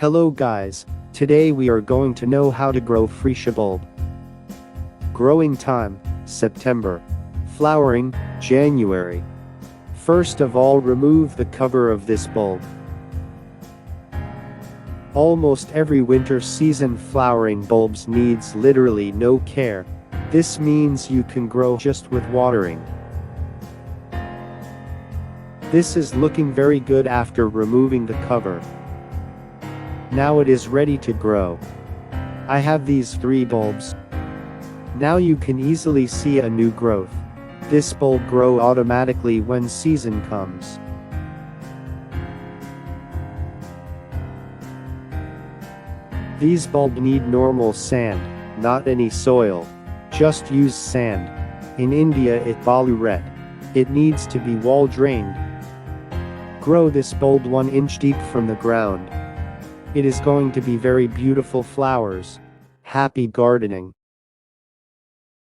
Hello guys, today we are going to know how to grow freesia bulb. Growing time, September. Flowering, January. First of all, remove the cover of this bulb. Almost every winter season flowering bulbs needs literally no care. This means you can grow just with watering. This is looking very good after removing the cover. Now it is ready to grow. I have these 3 bulbs. Now you can easily see a new growth. This bulb grow automatically when season comes. These bulb need normal sand, not any soil. Just use sand. In India it balu red. It needs to be wall drained. Grow this bulb 1 inch deep from the ground. It is going to be very beautiful flowers. Happy gardening.